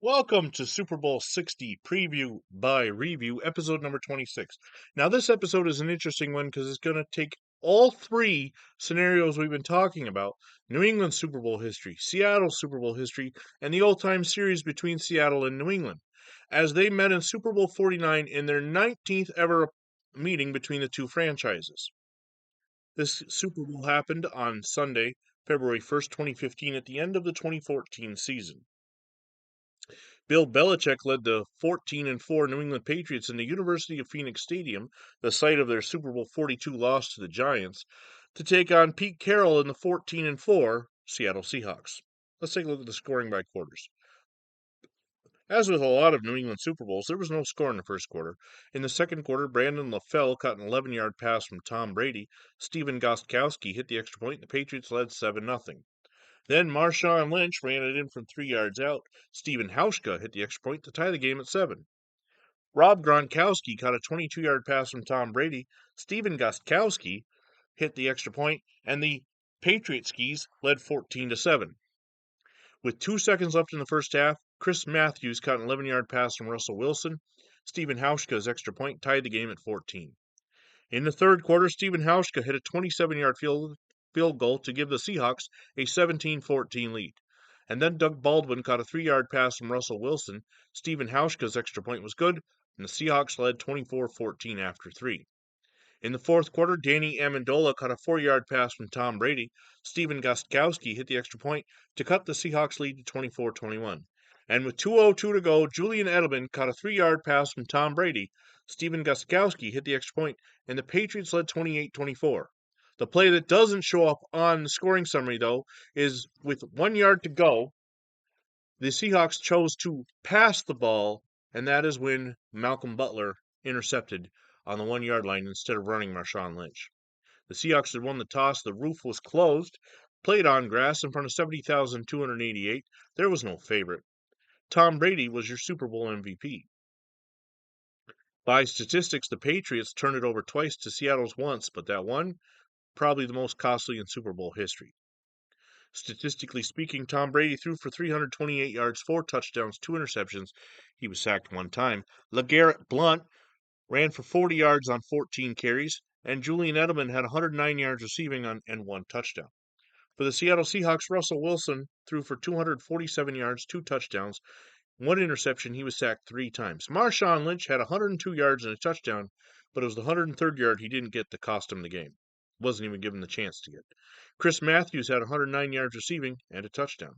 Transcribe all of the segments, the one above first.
Welcome to Super Bowl 60 Preview by Review, episode number 26. Now, this episode is an interesting one because it's going to take all three scenarios we've been talking about: New England Super Bowl history, Seattle Super Bowl history, and the all-time series between Seattle and New England, as they met in Super Bowl 49 in their 19th ever meeting between the two franchises. This Super Bowl happened on Sunday, February 1st, 2015, at the end of the 2014 season. Bill Belichick led the 14-4 New England Patriots in the University of Phoenix Stadium, the site of their Super Bowl 42 loss to the Giants, to take on Pete Carroll in the 14-4 Seattle Seahawks. Let's take a look at the scoring by quarters. As with a lot of New England Super Bowls, there was no score in the first quarter. In the second quarter, Brandon LaFell caught an 11-yard pass from Tom Brady. Stephen Gostkowski hit the extra point, and the Patriots led 7-0. Then Marshawn Lynch ran it in from 3 yards out. Stephen Hauschka hit the extra point to tie the game at 7. Rob Gronkowski caught a 22-yard pass from Tom Brady. Stephen Gostkowski hit the extra point, and the Patriots skis led 14-7. With 2 seconds left in the first half, Chris Matthews caught an 11-yard pass from Russell Wilson. Stephen Hauschka's extra point tied the game at 14. In the third quarter, Stephen Hauschka hit a 27-yard field goal to give the Seahawks a 17-14 lead. And then Doug Baldwin caught a 3-yard pass from Russell Wilson. Stephen Hauschka's extra point was good, and the Seahawks led 24-14 after 3. In the fourth quarter, Danny Amendola caught a 4-yard pass from Tom Brady. Stephen Gostkowski hit the extra point to cut the Seahawks lead to 24-21. And with 2:02 to go, Julian Edelman caught a 3-yard pass from Tom Brady. Stephen Gostkowski hit the extra point, and the Patriots led 28-24. The play that doesn't show up on the scoring summary, though, is with 1 yard to go, the Seahawks chose to pass the ball, and that is when Malcolm Butler intercepted on the 1 yard line instead of running Marshawn Lynch. The Seahawks had won the toss. The roof was closed, played on grass in front of 70,288. There was no favorite. Tom Brady was your Super Bowl MVP. By statistics, the Patriots turned it over twice to Seattle's once, but that one, probably the most costly in Super Bowl history. Statistically speaking, Tom Brady threw for 328 yards, 4 touchdowns, 2 interceptions. He was sacked 1 time. LeGarrette Blount ran for 40 yards on 14 carries, and Julian Edelman had 109 yards receiving and 1 touchdown. For the Seattle Seahawks, Russell Wilson threw for 247 yards, 2 touchdowns, 1 interception. He was sacked 3 times. Marshawn Lynch had 102 yards and a touchdown, but it was the 103rd yard he didn't get that cost him the game. Wasn't even given the chance to get. Chris Matthews had 109 yards receiving and a touchdown.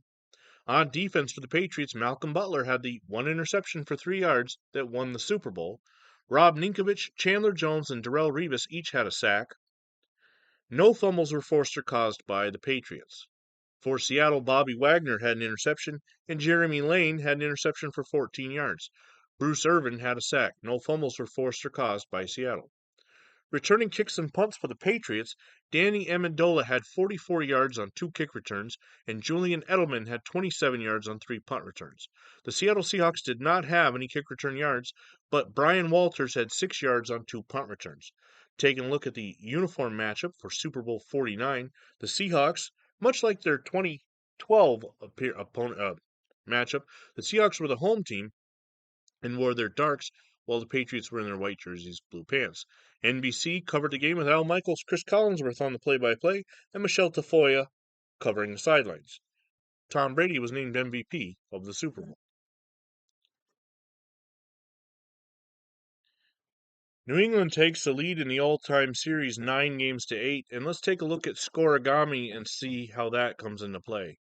On defense for the Patriots, Malcolm Butler had the 1 interception for 3 yards that won the Super Bowl. Rob Ninkovich, Chandler Jones, and Darrelle Revis each had a sack. No fumbles were forced or caused by the Patriots. For Seattle, Bobby Wagner had an interception, and Jeremy Lane had an interception for 14 yards. Bruce Irvin had a sack. No fumbles were forced or caused by Seattle. Returning kicks and punts for the Patriots, Danny Amendola had 44 yards on 2 kick returns, and Julian Edelman had 27 yards on 3 punt returns. The Seattle Seahawks did not have any kick return yards, but Brian Walters had 6 yards on 2 punt returns. Taking a look at the uniform matchup for Super Bowl 49, the Seahawks, much like their 2012 matchup, the Seahawks were the home team and wore their darks, while the Patriots were in their white jerseys, blue pants. NBC covered the game with Al Michaels, Chris Collinsworth on the play-by-play, and Michelle Tafoya covering the sidelines. Tom Brady was named MVP of the Super Bowl. New England takes the lead in the all-time series 9-8, and let's take a look at scoregami and see how that comes into play.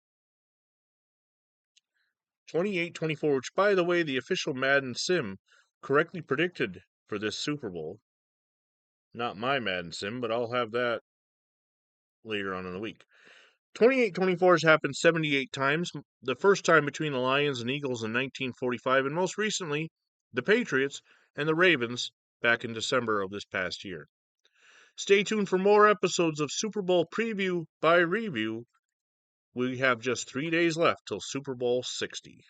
28-24, which, by the way, the official Madden Sim correctly predicted for this Super Bowl. Not my Madden Sim, but I'll have that later on in the week. 28-24 has happened 78 times, the first time between the Lions and Eagles in 1945, and most recently, the Patriots and the Ravens back in December of this past year. Stay tuned for more episodes of Super Bowl Preview by Review. We have just 3 days left till Super Bowl 60.